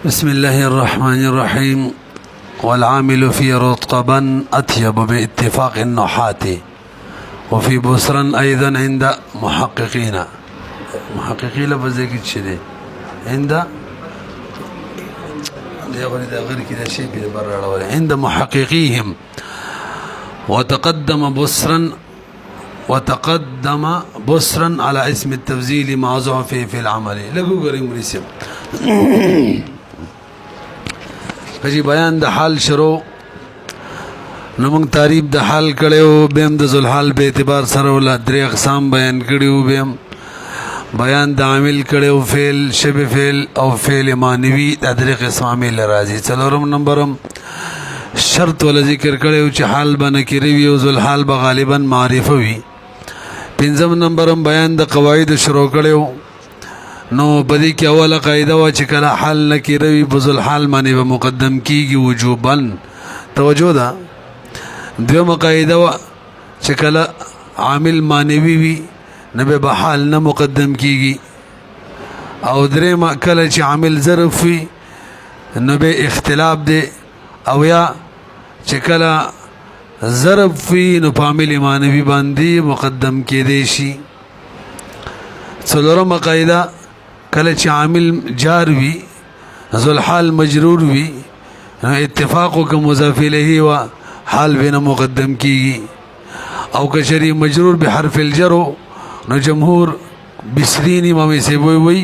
بسم الله الرحمن الرحيم. والعامل في رطبا أطيب باتفاق النحاة وفي بصرا أيضا عند محققين بزيك تشدي عند محققيهم وتقدم بصرا على اسم التفضيل مع ضعفه في العمل لقو قريم رسم کجی بیان د حال شروع نمنګ تعریف د حال کړو بهم د ذل حال به اعتبار سره ول درې اقسام بیان کړو بهم بیان د عامل کړو فعل شبه فعل او فعل مانوي د درې قسم عامل راځي څلورم نمبرم شرط ول ذکر کړو چې حال باندې کړی وي او ذل حال به غالبا معرفه وي پنځم نمبرم بیان د قواعد شروع کړو نو بدی کې اوله قاعده وا چې کله حال نکروي بذل حال باندې به مقدم کیږي وجوبا توجه ده. دویمه قاعده وا چې کله عامل مانوي وي نه به حال نه مقدم کیږي او درېمه کله چې عامل ظرف وي نو به اختلاف دی او یا چې کله ظرف وي نو په عامل مانوي باندې مقدم کېدی شي. څلورمه قاعده کله چې عامل جار وي ذل حال مجرور وي اتفاق کو مضاف الیه و حال بنا مقدم کیږي او کشری مجرور بحرف الجر نو جمهور بسرین امام سے وی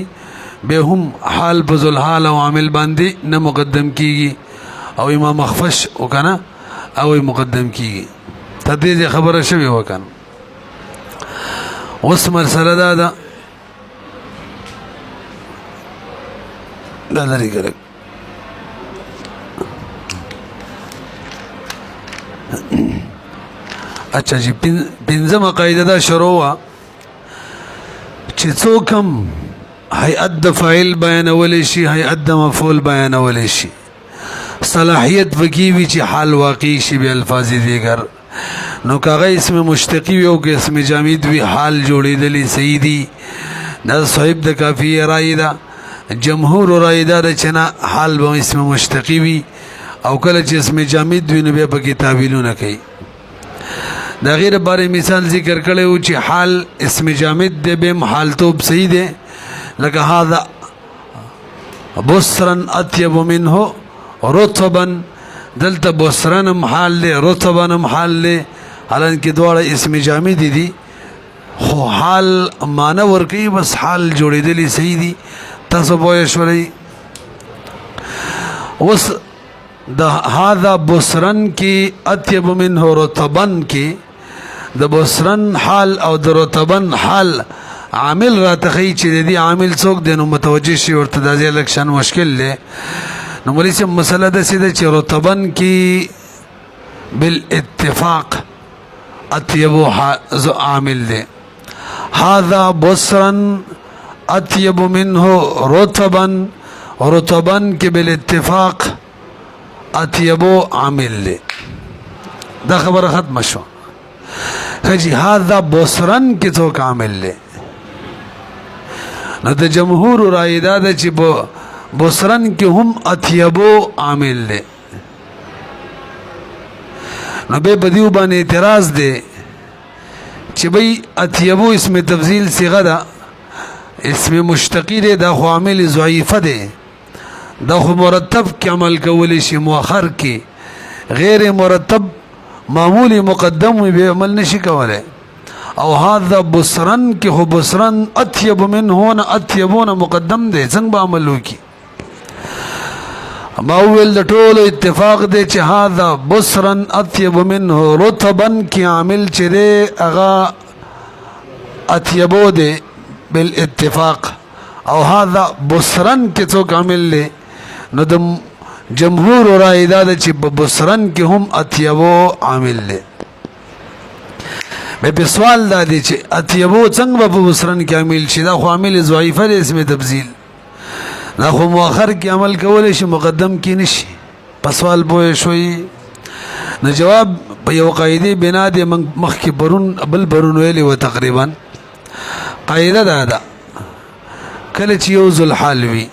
به هم حال بذل حال او عامل باندې نه مقدم کیږي او امام اخفش وکنه او مقدم کیږي تدې خبره شوی وکنه. اوس مرسله ده لا لري ګرک اچھا جی پنځمه قاعده دا شروع وا چې څوک هم هيئت د فاعل بیانول شي هيئت د مفعول بیانول شي صلاحیت وکیوي چې حال واقعي شي به الفاظ دیگر نو کاغه اسم مشتقی وي او که اسم جامد وي حال جوړېدلی صحیح دي دا صاحب د کافی رائے ده. جمهور رائے دار چنا حال به اسم مشتقی وي او کله چې اسم جامد وي نو به پکې تعویلونه کوي. دا غیر باره مثال ذکر کړو چې حال اسم جامد دی به حال توب صحیح دی لکه هذا بصرا اطيب منه رطبا دلته بصرا حال له رطبا حال له حالانکه دواړه اسم جامد دي خو حال معنی ورکی بس حال جوړېدلی صحیح دي تاسو پوه شئ. اوس د هذا بصرن کې اطيب منه رطبن کې د بصرن حال او د رطبن حال عامل را تخی چې دی عامل څوک دی نو متوجه شي ورته د الکشن مشکل دی نو مولوی صاحب مسله ده سیده چې رطبن کې بالاتفاق اطيب عامل دی هذا بصرن اطيب منه رطبا کے بالاتفاق اطيبو عامل لے دا خبر ختم شو. خجی هذا بصرن کی څوک عامل لے نو د جمهور رائے دا چې بصرن کی هم اطيبو عامل لے نو به بدیو باندې اعتراض دے چې بھئی اطيبو اسم تفضیل صیغه ده اسم مشتقی دی دا خو عامل ضعیفه دی دا خو مرتب کی عمل کولی شي مؤخر کی غیر مرتب معمولی مقدم به عمل نشي کوله او هذا بصرن کی خو بصرن اطيب منه اطيبون مقدم دی څنګه به عمل وکي ما ویل د ټول اتفاق دی چې هذا بصرن اطيب منه رطبا کی عامل چره اغا اطيبو دی بالاتفاق او هذا بصرن کې څوک عامل لے نو د جمهور رائے دا چې بصرن کې هم اطيبو عامل لے. به سوال دا دی چې اطيبو څنګه په بصرن کې عامل شي دا خو عامل ضعیفه دی اسم تفضیل دا خو مؤخر کې عمل کول شي مقدم کې نشي په سوال پوه شوي نو جواب په یو قاعده بنا دی مخکې برون ویلی و تقریبا قاعده دا کله چې یو ذل حال وي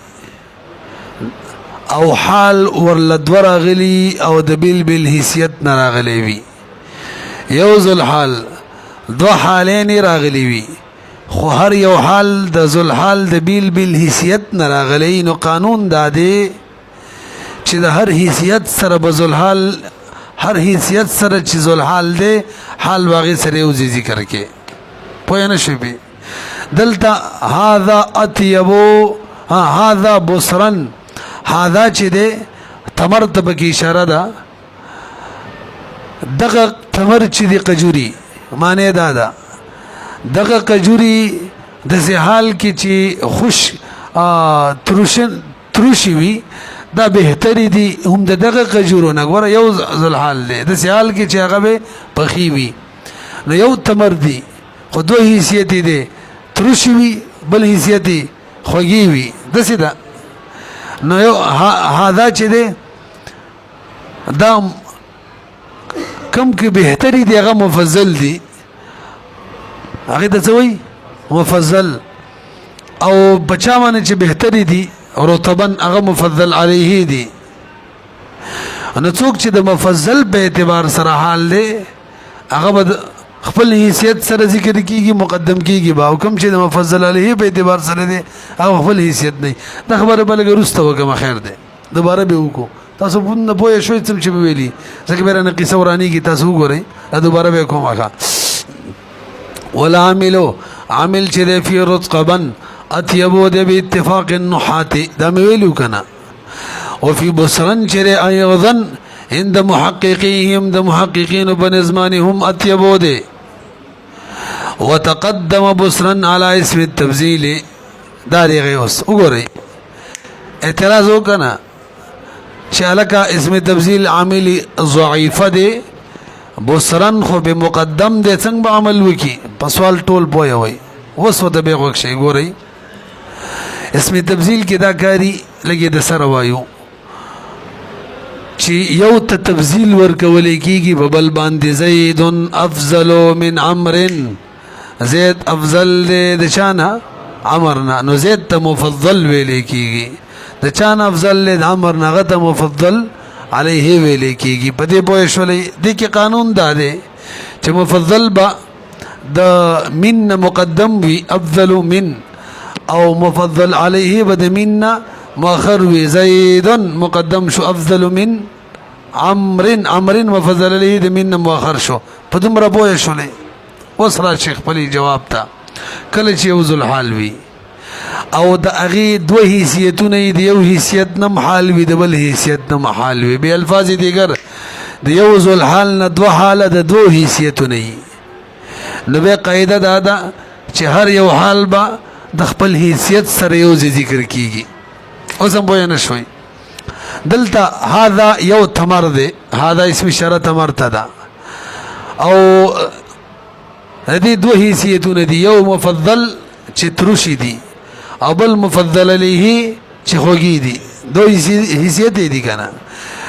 او حال ورلدو راغلی او د بیل بیل حیثیت نه راغلی وي یو ذل حال دو حالین راغلی وي خو هر یو حال د ذل حال د بیل بیل حیثیت نه راغلی نو قانون دا دی چې د هر حیثیت سره به ذل حال هر حیثیت سره چې ذل حال دی حال واغې سره یو ذکر کې پوه نه شوې دلته هذا اطيبو هذا بصرن هذا چې دی تمر ته پکې اشاره ده دغه تمر چې دی قجوري معنی دا ده دغه قجوري د حال کې چې خوش تروشي وي دا بهتري دي هم دغه قجورو نه ګوره یو ذل حال دی د حال کې چې هغه به پخې وي نو یو تمر دی خو دوه حیثیت دی تروشي وي بل حیثیت خوږی وي داسې ده نو یو هذا چې دی دا کم کې بهتري دی هغه مفضل دی هغه ته څه وایي مفضل او بچا باندې چې بهتري دي رطبن هغه مفضل علیه دی نو څوک چې د مفضل په اعتبار سره حال دی هغه به خپل حیثیت سره ذکر کیږي مقدم کیږي با حکم چې د مفضل علیه په اعتبار سره دی هغه خپل حیثیت نه دا خبره بلګ رسته وکم خیر دی دوباره به وکړو تاسو په پوهه شوي چې ویلي ځکه بیرنه قصه ورانی کی تاسو وګورئ دوباره به کوم هغه ولا عاملو عامل چې فی رطقبن اطيبو د باتفاق النحات دا ویلو کنه او فی بصرن چې ايضا عند محققيهم د محققین بنظمانهم اطيبو ده وتقدم بصرا على اسم التبذيل داري غيوس وګورئ اعتراض وکنه چې الکه اسم تبذيل عامل ضعیفه ده بصرن خو به مقدم ده څنګه به عمل وکي په سوال ټول پوي وي وسو د به وښه ګورئ اسم تبذيل کې دا کاری لګي د سره وایو چې یو ته تبذیل ورکول کیږي په بل باندې زید افضل من عمرو زید افضل د چانه عمرنا نو زید ته مفضل ویل کیږي د چانه افضل د عمر نه غته مفضل علیه ویل کیږي په دې پوه شولې د کې قانون دا دی چې مفضل با د من مقدم وی افضل من او مفضل علیه بد من مؤخر وی زید مقدم شو افضل من عمرو مفضل علیه د من مؤخر شو په دومره پوه شولې وسره شیخ پلی جواب تا کله چې یو ذل حال وی او د اغه دوه حیثیتونه دی یو حیثیت نم حال وی د بل حیثیت نم حال وی به الفاظ دیگر د یو ذل حال نه دوه حال د دوه حیثیتونه نو به قاعده دا ده چې هر یو حال با د خپل حیثیت سره یو ذکر کیږي اوس هم پوه نه شوي دلته هذا یو تمر دی هذا اسم اشاره تمر ته ده او هذه دوه حیثیتونه دي یو مفضل چې تروشي دي او بل مفضل علیه چې خوږی دي دوه حیثیت دي کنه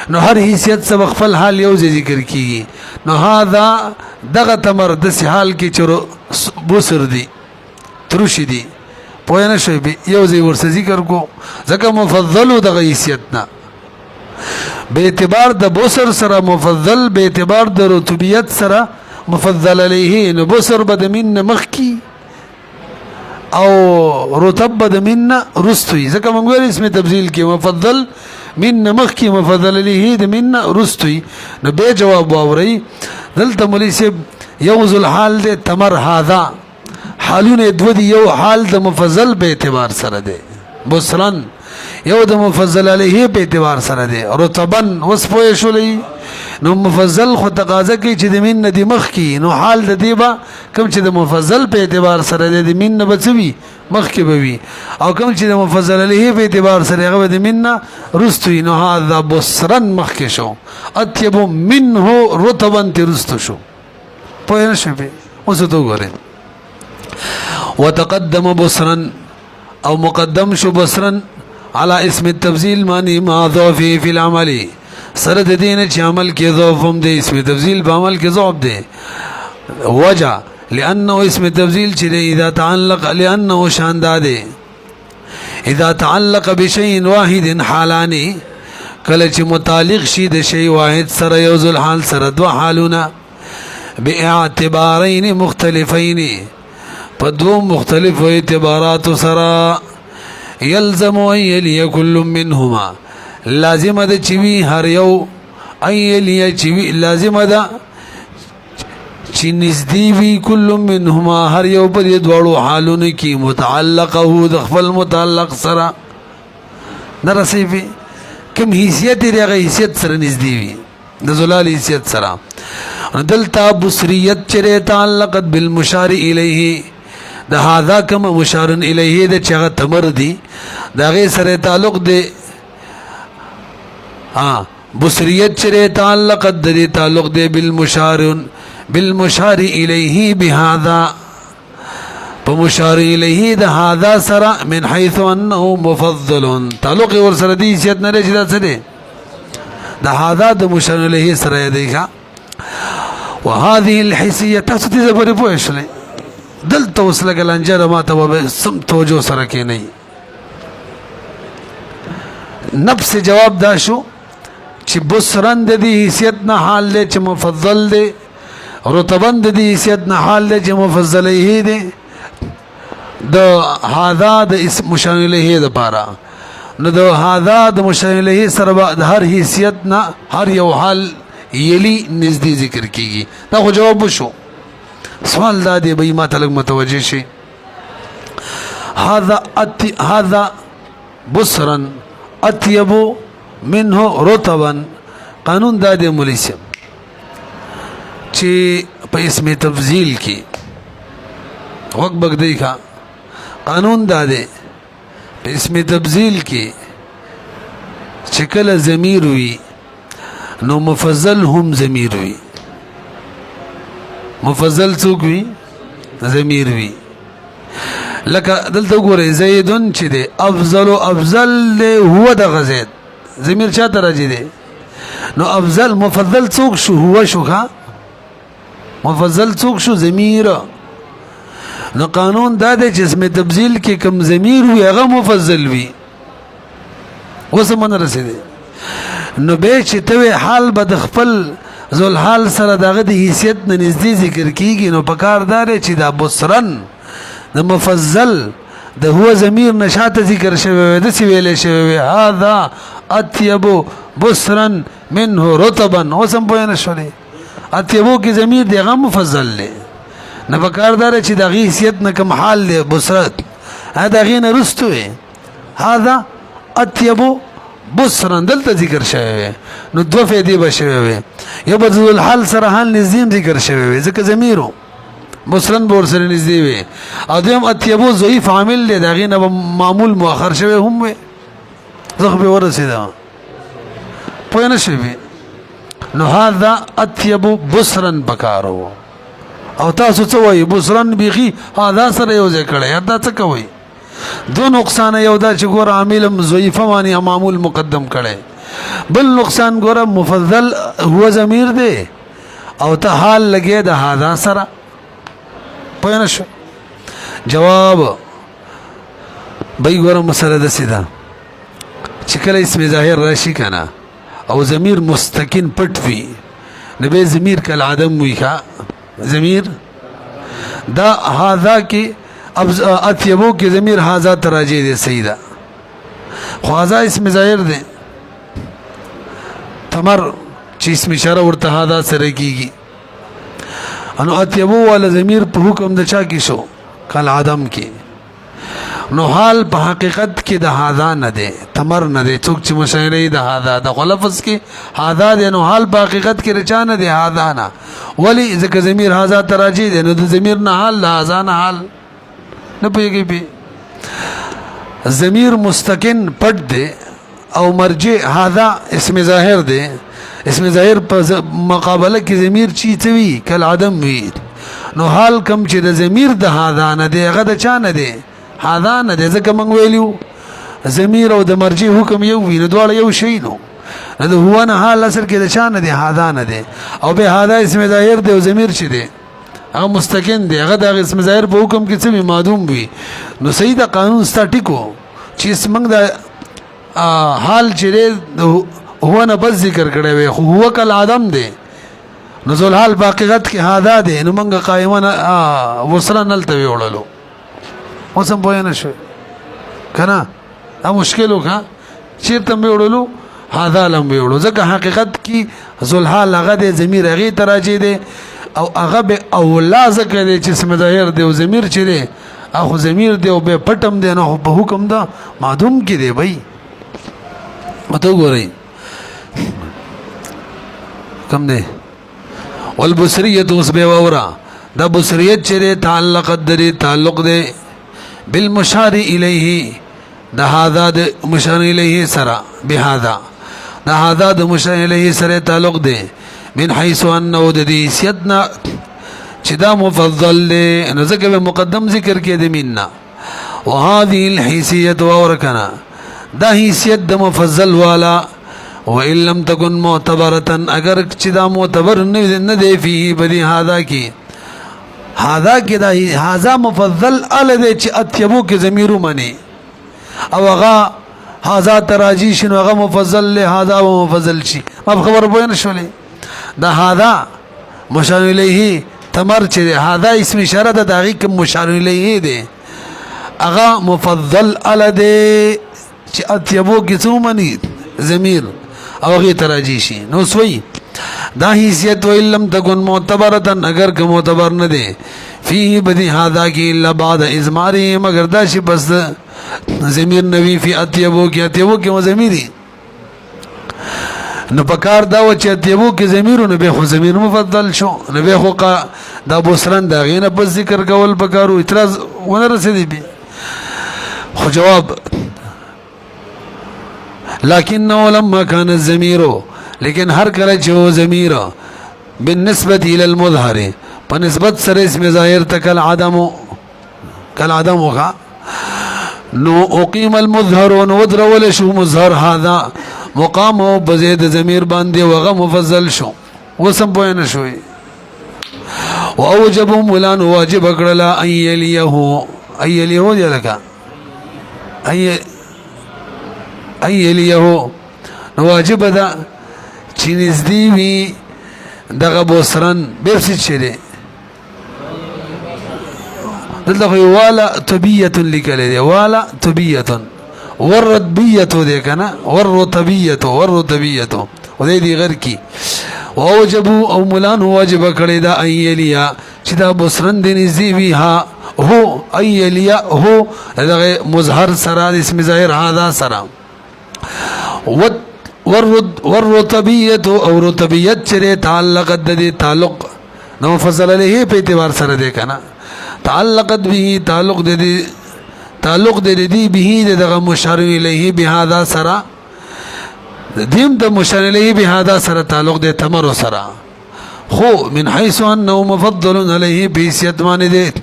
نو هر حیثیت سبق خپل حال یو ذکر کیږي نو هذا دغه تمر د حال کې چر بوسر دي تروشي دي پوه نه شوي یو ځای ورسې ذکر کو ځکه مفضل دغه حیثیت نه به اعتبار د بوسر سره مفضل به اعتبار د رتوبیت سره مفضل علیه نو بوسر بد من مخکی او رتب بد من رستوی ځکه موږ ویل اسم تبذیل کې مفضل من مخکی مفضل علیه د من رستوی نو به جواب واوري دلته مولوی صاحب یو ذل حال د تمر هذا حالونه دو دی یو حال د مفضل به اعتبار سره ده بصرن یو د مفضل علیه په اعتبار سره ده رطبن وصفه شولې نو مفضل خو تقاضا کوي چې د من د مخ کی نو حال د دی با کوم چې د مفضل په اعتبار سره ده د من بچوي مخ کی بوي او کوم چې د مفضل علیه په اعتبار سره هغه د من رستوي نو هذا بصرن مخ کی شو اطيب منه رطبن ترستو شو پوه نه شوي اوس ته وګورئ وتقدم بصرا او مقدم شو بصرا على اسم التبذيل معنی ما ضعفه في العمل سره د دین چې عمل کې ضعف هم دی اسم تبذیل په عمل کې ضعف دی وجه لانه اسم تبذیل چې اذا تعلق لانه شان ده اذا تعلق بشيء واحد حالان کله چې متعلق شي د شی واحد سره یو ذل حال سره دو حالونه باعتبارین مختلفین په دو مختلفو اعتبارات سره یلزم ان یلی کل منهما لازم ده چوي هر یو ان یلی چوي لازم ده چې نزدې وي کل منهما هر یو په دې دوړو حالونو کې متعلقه د خپل متعلق سره نرسي کم حیثیت دی هغه حیثیت سره نږدې وي د زلال حیثیت سره دلته بصریت چره تعلقت بالمشار الیه د هاذا کم مشار الیه د چغه تمر دی دغه سره تعلق دی بصریت چره تعلقت د تعلق دی بالمشار الیه بهذا فمشار الیه د هاذا سره من حيث انه مفضل تعلق ور سره دی حیثیت نه لري دا څه دی د هاذا د مشار الیه سره دی ښا وهذه الحسيه تاسو زبر پوښلې دلته وسله ګلنجره ما ته به سم توجه سره کې نه نفس جواب دا شو چې بصرن د دې حیثیت نه حال له چې مفضل دی رتبن د دې حیثیت نه حال له چې مفضل الیه دی د هاذا د اسم مشار الیه د پاره نو د هاذا د مشار الیه سره د هر حیثیت نه هر یو حال یلی نزدې ذکر کیږي دا خو جواب شو سوال دا دی به ما تلک متوجه شي هذا بصرا اطيب منه رطبا قانون دا دی ملیسم چې په اسم تفضیل کې وقت بګ دی کا قانون دا دی په اسم تفضیل کې چې کله ضمیر وي نو مفضل هم ضمیر وي مفضل څوک وي ضمیر وي لکه دلته وګورئ زیدون چې دی افضل هو د غزید ضمیر چاته راځي دی نو افضل مفضل څوک شو هو شو ښا مفضل څوک شو ضمیر نو قانون دا دی چې اسم تبذیل کې کم ضمیر وي هغه مفضل وي اوس من رسیدي نو به چې ته حال به د خپل ذل حال سره دغه د حیثیت نه نږدې ذکر کیږي نو په کار دار چې دا بصرن د مفضل د هو ضمیر نشاته ذکر شوی د سی ویلې شوی هذا اطيب بصرا منه رطبا اوسم په نه شولې اطيبو کې ضمیر دغه مفضل له نه په کار دار چې د حیثیت نه کم حال له بصرت هدا غینه رستوي هذا اطيب بصرا دلته ذکر شوی نو دو فائدې بشوي یو بدل الحال سره حال نظیم ذکر شوی ځکه ضمیرو بصرن بور سره نږدې وي او دیم اطيبو ضعیف عامل له دغه نه معمول مؤخر شوی هم وي زغ به ورسېدا پوه نه شوی نو هذا اطيب بصرا بکارو او تاسو څه وایي بصرن بيخي هذا سره یو ځای کړی دا څه کوي دو نقصان یو دا چې ګور عامل ضعیف معنی معمول مقدم کړي بل نقصان ګور مفضل هو ضمیر دی او ته حال لګي د هاذا سره پوه نه شو جواب به ګور مسله د سیدا چې کله اسم ظاهر راشي کنه او ضمیر مستقین پټ وي نبی ضمیر کله عدم وي ښا ضمیر دا هاذا کې اب اطيبو کې ضمیر هاذا تراجی دی صحیح ده خو هاذا اسم ظاهر دی تمر چې اسم اشاره ورته هاذا سره کیږي انو اطيبو ولا ضمیر په حکم د چا کې شو کل عدم کې نو حال په حقیقت کې د هاذا نه دی تمر نه دی څوک چې مشاعره د هاذا د خلفظ کې هاذا دی نو حال په حقیقت کې رچا نه دی هاذا نه ولی ځکه ضمیر هاذا تراجی دی نو د ضمیر نه حال هاذا نه حال نه پوهیږي په ضمیر مستقن پټ دی او مرجع هاذا اسم ظاهر دی اسم ظاهر په مقابله کې ضمیر چی توي کل عدم وي نو حال کم چې د ضمیر د هاذا نه دی هغه د چا نه دی هاذا نه دی ځکه موږ ویلو ضمیر او د مرجع حکم یو وی نو دواړه یو شی نو د هو نه حال اصل کې د چا نه دی هاذا نه دی او به هاذا اسم ظاهر دی او ضمیر چي دی هغه مستقن دی هغه د اسم ظاهر په حکم کې څه معدوم وي نو صحیح د قانون سټیکو چې اسمنګ د حال چې هو نه بس ذکر کړی وي خو هو کل آدم دی نو ذل حال په حقیقت کې هاذا دی نو موږ قائمانه وسره نلته ویوړلو اوس هم پوه نه شو کنه دا مشکل وکړه چیرته ویوړلو هاذا لم ویوړو ځکه حقیقت کې ذل حال هغه د ضمیر هغه تراجه دی او هغه به اولا ځکه دی چې اسم ظاهر دی او ضمیر چې دی اخو ضمیر دی او به پټم دی نه په حکم دا معدوم کې دی بھائی مته ګورئ کم دی والبصریت اوس به اورا دا بصریت چې تعلق درې تعلق دی بالمشار الیه دا هذا د مشار الیه سره بهذا دا هذا د مشار الیه سره تعلق دی من حيث انه د دې سیدنا چې دا مفضل دی نو ځکه مقدم ذکر کې دی مننا وهذه الحیثیت ورکنا دا حیثیت د مفضل والا وان لم تكن معتبره اگر چې دا معتبر نه دی فيه بدی هذا کی هذا کی دا هذا مفضل ال دی چې اتیبو کې ضمیرو منی او هغه هذا تراجی شنو هغه مفضل له هذا مفضل شي ما خبر پوه نه شولې دا هذا مشار الیه تمر چې هذا اسم اشاره د دقیق مشار الیه دی هغه مفضل ال دی چې اتیبو کې څو منی ضمیر او غی تراجی شي نو سوی دا حیثیت و لم تکن معتبرتن اگر که معتبر نه دی فيه بدی هذا کی الا بعد ازماری مگر دا شي بس ضمیر نوی فی اتیبو کې ضمیری نو پکار دا و چې اتیبو کې ضمیرو نو به خو ضمیر مفضل شو نو به خو دا بوسرن دا غینه په ذکر کول پکارو اعتراض ونه رسیدي به خو جواب لكنه لما كان الضمير لیکن هر کله چې و ضمیر بالنسبه الى المظهر په نسبت سره اسم ظاهر تکل عدم وغا نو اقیم المظهر ودرول شو مظهر هذا مقام او بزید ضمیر باندې وغه مفضل شو وسم پوه نه شوي واوجب مولان واجب کړل ايليه دی لکه ايليه نو واجب ده چې نږدې وي دغه بوسرن برسید شری دلته والا طبيعه لیکل دی والا طبيعه والرتبيه دی کنه والرتبيه و دې غیر کی واوجب او مولان واجب کړی دا ايليه چې دا بوسرن دې نږدې وي ها هو ايليه هو دغه مظهر سره اسم ظاهر هذا سره والرتبيه او رتبيه چې تعلقت د تعلق نو فضل له په اعتبار سره ده کنه تعلقت به تعلق د دې به دغه مشار الیه بهذا سره دیم د مشار الیه بهذا سره تعلق د تمر سره خو من حيث انه مفضل علیه بحیثیت باندې ده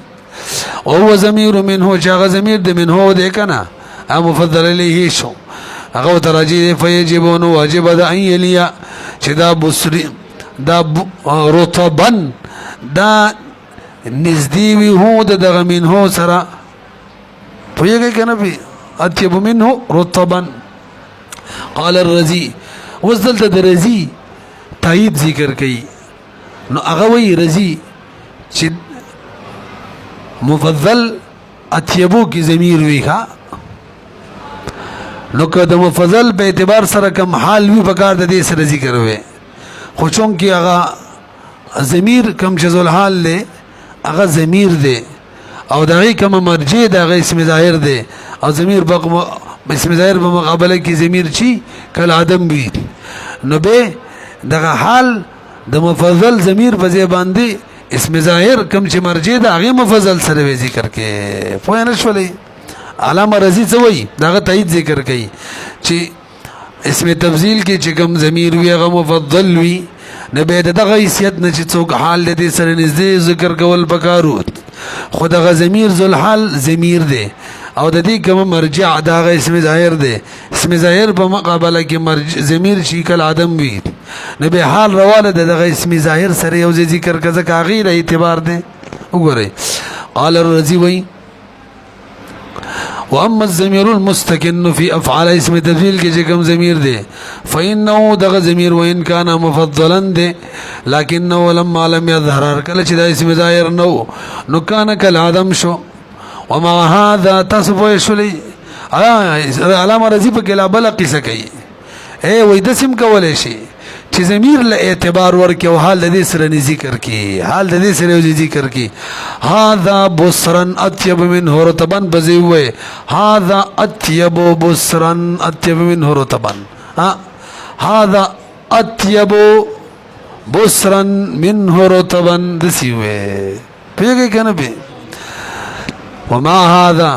او ضمیر منه جاء ضمیر د منه ده کنه مفضل الیه شو هغه تراجی فیجبون واجب د ایلیا چې دا بصری دا رطبن دا نزدې وی هو دغه منه سره پوهیږي کنه به اتیب منه رطبن قال الرزي وصلت د رزي تایید ذکر کړي نو هغه وی رزي چې مفضل اتیبو کی ضمیر وی ښا نو که د مفضل په اعتبار سره کم حال وی پکار د دې سره ذکر وي خو چون کې هغه ضمیر کم جزل حال له هغه ضمیر دی او دغه کم مرجع دغه اسم ظاهر دی او ضمیر په اسم ظاهر په مقابله کې ضمیر چی کل عدم وی نو به دغه حال د مفضل ضمیر په ځای باندې اسم ظاهر کم چې مرجع د هغه مفضل سره ذکر کې پوه نه شولې علامه رضی څه وایي داغه تایید ذکر کوي چې اسم تفضیل کې چې کوم ضمیر وي هغه مفضل وي نه به دغه حیثیت نه چې څوک حال دې سره نږدې ذکر کول پکارو خو دغه ضمیر ذل حال ضمیر دی او د دې کوم مرجع دغه اسم ظاهر دی اسم ظاهر په مقابله کې مرجع ضمیر شي کل عدم وي نه به حال رواله دغه اسم ظاهر سره یو ذکر کزه کاغیر اعتبار دی وګورئ قال الرزي وایي واما الضمير المستكن في افعال اسم تفضیل کې چې کوم ضمیر دی فانه دغه ضمیر وان کان مفضلا دی لکنه لما لم يظهر کله چې د اسم ظاهر نو کان کل عدم شو وما هذا تصفو شلی علامه رضی په کې لا بل قصه کوي اے وې د سم کولې شي چې ضمیر له اعتبار ورکې او حال د دې سره ذکر کی حال د دې سره ذکر کی هذا بصرن اطيب منه رطبا بزوي هذا اطيب بصرن اطيب منه رطبا هذا اطيب بصرن منه رطبا دسيوي پیږي کنه به وما هذا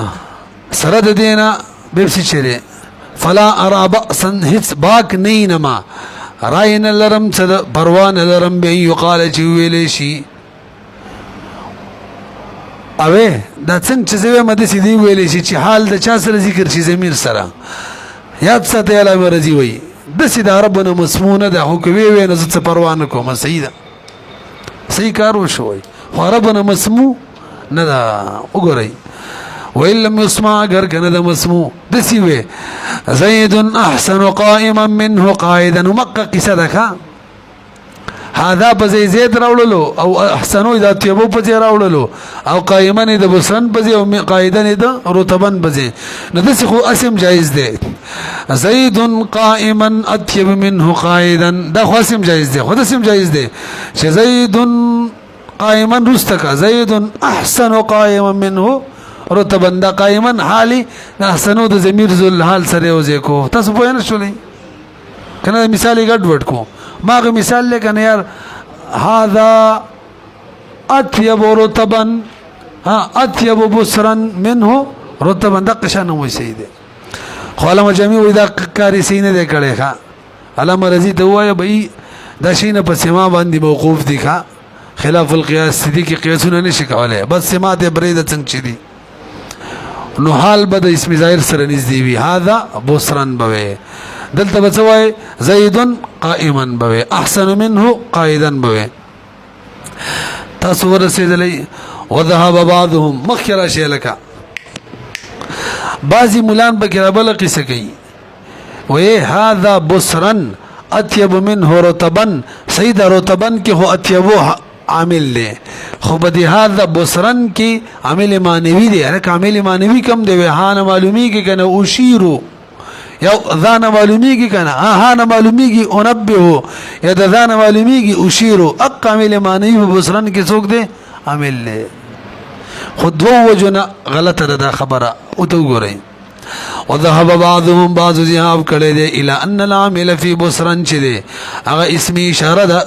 سرد دینا بيبسي چره فلا ارى بأسا هیڅ باک نینما راین لرم صد پروان لرم به یقال چې ویلې شي اوه دا څنګه چې زوی مده سي دی ویلې شي چې حال د چا سره ذکر شي ضمیر سره یاد ساته اله مرضی وي د سي د ربنا مسمونه د حکوي وي نه څه پروان کوم صحیح ده صحیح کار وشوي خو ربنا مسمو نه دا وګورئ وإن لم يسمع اگر کنه د مسموع دسی وی زید احسن قائما منه قائدا مکه قصه ده هذا بزي زید راوللو او احسنو اذا تيبو بزي راوللو او قائما د بسن بزي او قائدا د رتبن بزي نو دسی خو اسم جائز ده زید قائما اطيب منه قائدا دا خو اسم جائز ده خو اسم جائز ده چې زید قائما رستک زید احسن قائما منه رتبن دا قائما حالي احسنو د ضمیر ذل حال سره وځي کو تاسو په نه شولې کنه مثال غډ وډ کو ماغه مثال لکنه یار هذا اطيب رتبا اطيب بصرا منه رتبا دا قشانه وي سيده خو علامه جميع اذا کاری سینه دې کړي ښا علامه رضی ته وای به دا شینه په سما باندې موقوف دي ښا خلاف القياس دي کې قياسونه نشي کولای بس سما ته برید څنګه چي دي نو حال بد اسم ظاهر سره نږدې وي هذا بصرا بوي دلته بچوي زید قائما بوي احسن منه قائدا بوي تاسو ورسېدلې وذهب بعضهم مخکره شي لك بعضی مولان بکره بل قصه کوي وې هذا بصرا اطيب منه رطبا سید رطبا کې هو اطيبو عامل له خو بدی هذا بصرن کی عامل معنوی دی هر عامل معنوی کم دی وهان معلومی کی کنه اشیرو یا ذان معلومی کی کنه هان معلومی کی انبه یا ذان معلومی کی اشیرو اق عامل معنوی بصرن کی څوک دی عامل له خود دو وجنا غلط ده خبره او تو ګورئ وذهب بعضهم بعض ذهاب کړي دي الى ان العامل في بصرن چي دي هغه اسم اشاره ده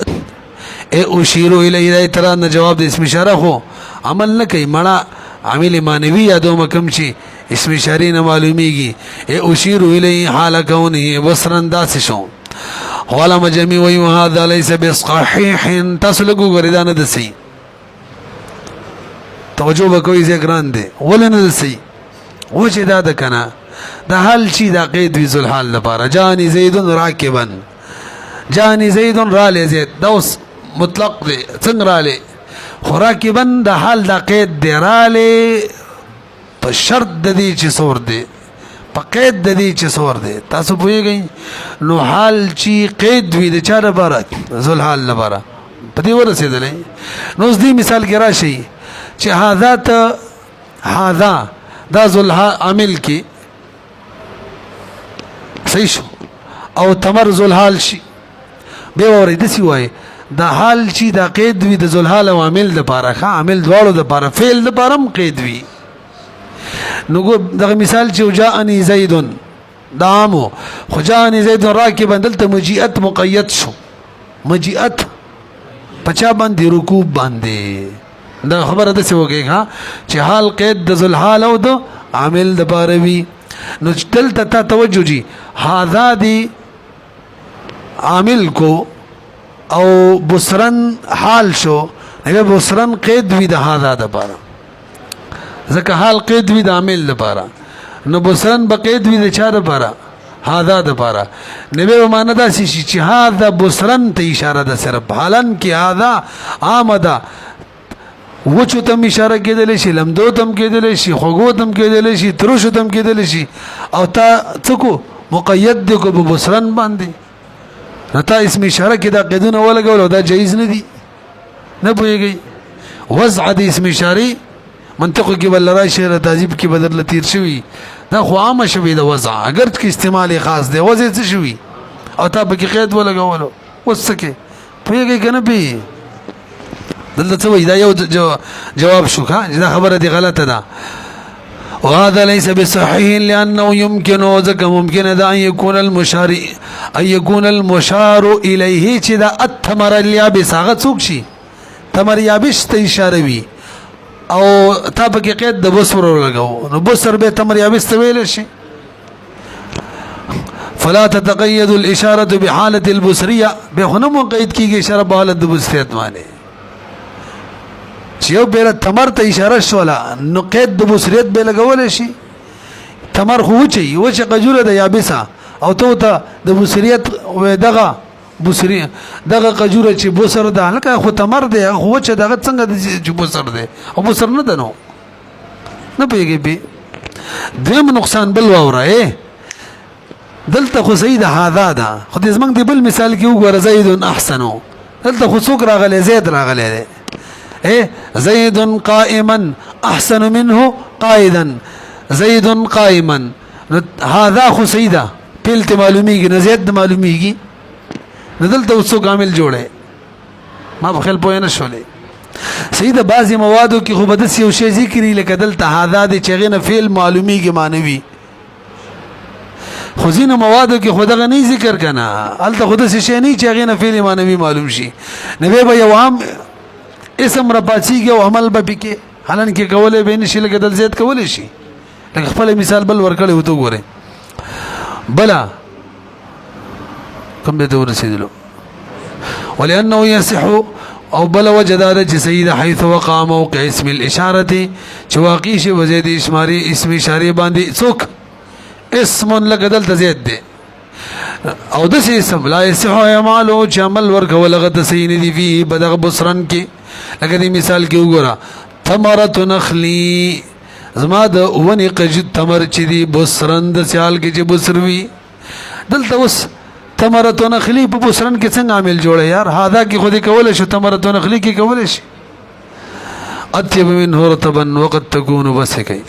اے اشیرو الیه ترا جواب د اسم اشاره خو عمل نه کوي مړه عامل مانوی یادو مکم چی اسم اشاره نه معلومیږي اے اشیرو الیه حال کونه بصرن داس شو حواله مجمی وی هذا ليس بصحيح تسلقو غریدان د سی توجه وکوي ذکران دي ولنه د سی و چې دا د کنه د حال چی دا قید وی ذل حال لپاره جانی زید راکبا جانی زید را لزید دوس مطلق دی څنګه رااله خوراکبن د حال د قید دی رااله په شرط د دې چې سور دی په قید د دې چې سور دی تاسو پوهیږئ نو حال چې قید وي د چا لپاره ذل حال لپاره په دې ورسېدلې نو دې مثال کې راشي چې هذا دا ذل عامل کې صحیح شو او تمر ذل حال شي به ورې دسی وای دا حال چې دا قید وي د ذل حال او عامل د پاره ښه عامل دواړو د پاره فعل د پاره قید وي نو دغه مثال چې جاءني زید دامو خو جاءني زید راکبا دلته مجیئت مقید شو مجیئت پچا باندې رکوب باندې دا خبره ده څه وګي ها چې حال قید د ذل حال او د عامل د پاره وي نو دلته ته توجه جی هاذا دی عامل کو او بصرن حال شو اگر بصرن قید وی د هاذا د پاره ځکه حال قید وی د عامل د پاره نو بصرن بقید وی د چا د پاره هاذا د پاره نبی معنا دا شي چې هاذا بصرن ته اشاره ده صرف حالن کې هاذا آمده وچو تم اشاره کېدلی شي، لمدو تم کېدلی شي، خوږو تم کېدلی شي، ترشو تم کېدلی شي، او تا څه کو مقید دی کو په بصرن باندې، نو تا اسم اشاره کې دا قیدونه ولګول او دا جایز نه دي. نه پوهېږئ وضع د اسم اشارې منطقو کې بل راشي، شعر تعذیب کې بدل تیر شوي، دا خو عامه شوي د وضع، اگر کې استعمال خاص دی وضع څه شوي او تا پکې قید ولګولو. اوس څه کې پوهېږئ که نه پوهېږئ؟ دلته څه وایي دا یو جواب شو ښه، دا خبره دې غلطه ده. وهذا ليس بصحيح لأنه يمكن ذلك ممكن ده أن يكون المشار إليه چې دا التمر اليابس هغه څوک شي تمر یابس ته اشاره وي او تا پکې قید د بصر ولګو، نو بصر به تمر یابس ته ویل شي. فلا تتقيد الإشارة بحالة البصرية، به خو نه مقید کېږي اشاره په حالت د بصریت باندې، چې یو بیره تمر ته اشاره شوله نو قید د بصریت به لګولی شي. تمر خو وچه قجوره ده یابسه او ته د بصریت دغه بصری دغه قجوره چې بصر ده لکه خو تمر دی خو وچه دغه څنګه چې بصر دی او بصر نه ده، نو نه پوهېږي به. دویم نقصان بل واوره دلته خو صحیح ده هذا ده، خو دې زمونږ د بل مثال کې وګوره زید احسنو، دلته خو څوک راغلی زید راغلی دی. زید قائما احسن منه قائدا، زید قائما، هذا خو صحیح ده پیل ته معلومیږي نه زید معلومیږي، نه دلته اوس څوک عامل جوړی ما په خیال پوه نه شولې. صحیح ده بعضې موادو کې خو به داسې یو شی ذکري لکه دلته هذا دی چې هغې نه فعل معلومیږي معنوي، خو ځینو موادو کې خو دغه نه ذکر که نه، هلته خو داسې شی نه چې هغې نه فعل معنوي معلوم شي، نو بیا به یو عام اسم راپاڅېږي او عمل به پکې حالانکې کولی به نه شي، لکه دل زید کولی شي. لکه خپل مثال بل ورکړی و ته وګورئ بله کوم دی ته ورسېدلو. ولأنه يصح او بل وجه دا ده چې صحیح ده حيث وقع موقع اسم الاشاره چې واقع شي وزید اشماري اسم اشارې باندې څوک اسم لکه دلته زید دی او داسې اسم لا يصح اعمالو چې عمل ورکول هغه ته صحیح نه دي فيه بدغه بصرن کې. لکه دې مثال کې وګوره ثمرة نخلی، زما د ونې قجد تمر چې دی بصرن د سیال کې چې بصر وي، دلته اوس ثمرة نخلی په بصرن کې څنګه عامل جوړه یار؟ هذا کې خو دې کولی شو ثمرة نخلی کې کولی شي. اطيب منه رطبا وقد تكون بس کوي.